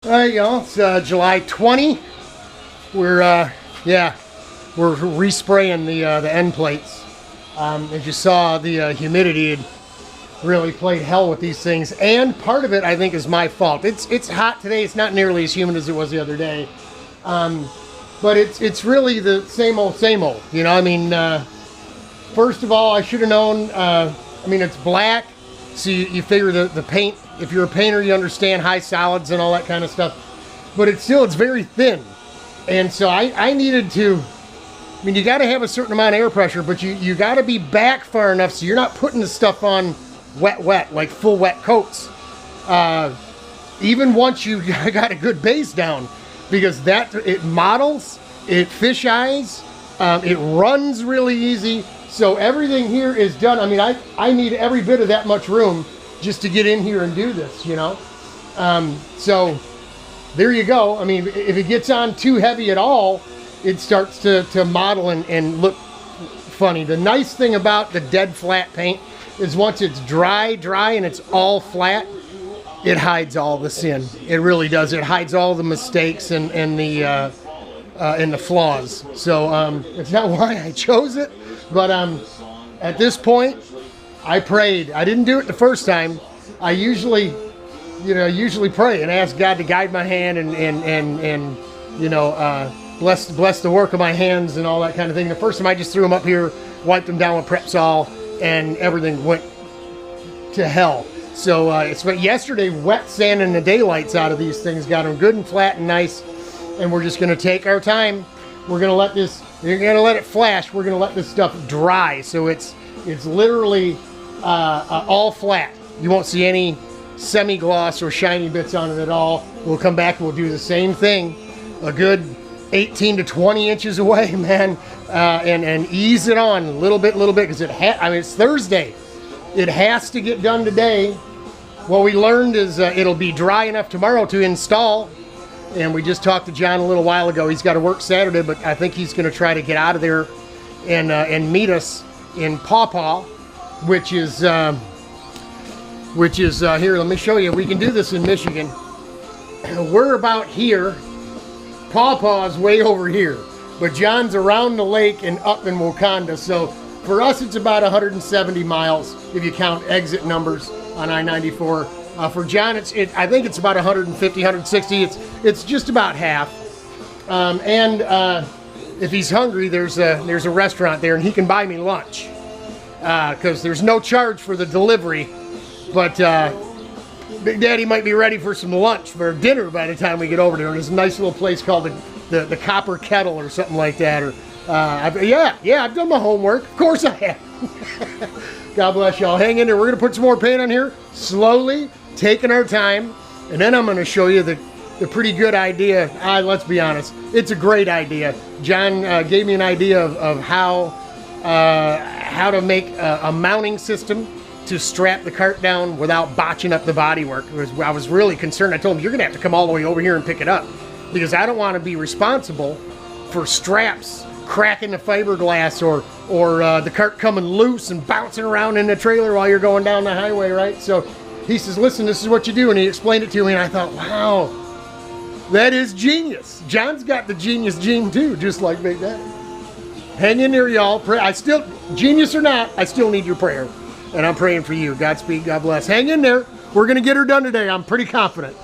All right, y'all. It's July 20. We're respraying the end plates. As you saw, the humidity had really played hell with these things, and part of it I think is my fault. It's hot today. It's not nearly as humid as it was the other day, but it's really the same old, same old. You know, I mean, first of all, I should have known. I mean, it's black, so you figure the paint. If you're a painter, you understand high solids and all that kind of stuff. But it's very thin. And so I needed to, I mean, you got to have a certain amount of air pressure, but you got to be back far enough so you're not putting the stuff on wet, like full wet coats. Even once you got a good base down, because it models, it fish eyes, it runs really easy. So everything here is done. I mean, I need every bit of that much room just to get in here and do this, you know? So there you go. I mean, if it gets on too heavy at all, it starts to model and look funny. The nice thing about the dead flat paint is once it's dry and it's all flat, it hides all the sin. It really does. It hides all the mistakes and the flaws. So it's not why I chose it, but at this point, I prayed. I didn't do it the first time. I usually pray and ask God to guide my hand and bless the work of my hands and all that kind of thing. The first time I just threw them up here, wiped them down with Prepsol, and everything went to hell. So yesterday, wet sanding the daylights out of these things got them good and flat and nice. And we're just going to take our time. We're going to let it flash. We're going to let this stuff dry. So it's literally all flat. You won't see any semi-gloss or shiny bits on it at all. We'll come back and we'll do the same thing a good 18 to 20 inches away, man, and ease it on little bit because it's Thursday. It has to get done today. What we learned is it'll be dry enough tomorrow to install, and we just talked to John a little while ago. He's got to work Saturday, but I think he's going to try to get out of there and meet us in Pawpaw, which is here. Let me show you. We can do this in Michigan. We're about here. Pawpaw is way over here, but John's around the lake and up in Wakanda. So for us, it's about 170 miles if you count exit numbers on I-94. For John, I think it's about 150, 160. It's just about half. If he's hungry, there's a restaurant there, and he can buy me lunch because there's no charge for the delivery. But Big Daddy might be ready for some lunch for dinner by the time we get over there. There's a nice little place called the Copper Kettle or something like that. Or I've done my homework. Of course I have. God bless y'all. Hang in there. We're gonna put some more paint on here slowly, taking our time, and then I'm gonna show you the pretty good idea. Let's be honest, it's a great idea. John gave me an idea of how to make a mounting system to strap the cart down without botching up the bodywork. I was really concerned. I told him, you're gonna have to come all the way over here and pick it up, because I don't want to be responsible for straps cracking the fiberglass or the cart coming loose and bouncing around in the trailer while you're going down the highway, right? So he says, listen, this is what you do, and he explained it to me, and I thought, wow, that is genius. John's got the genius gene too, just like Big Daddy. Hang in there, y'all. Pray. Genius or not, I still need your prayer. And I'm praying for you. Godspeed, God bless. Hang in there. We're going to get her done today. I'm pretty confident.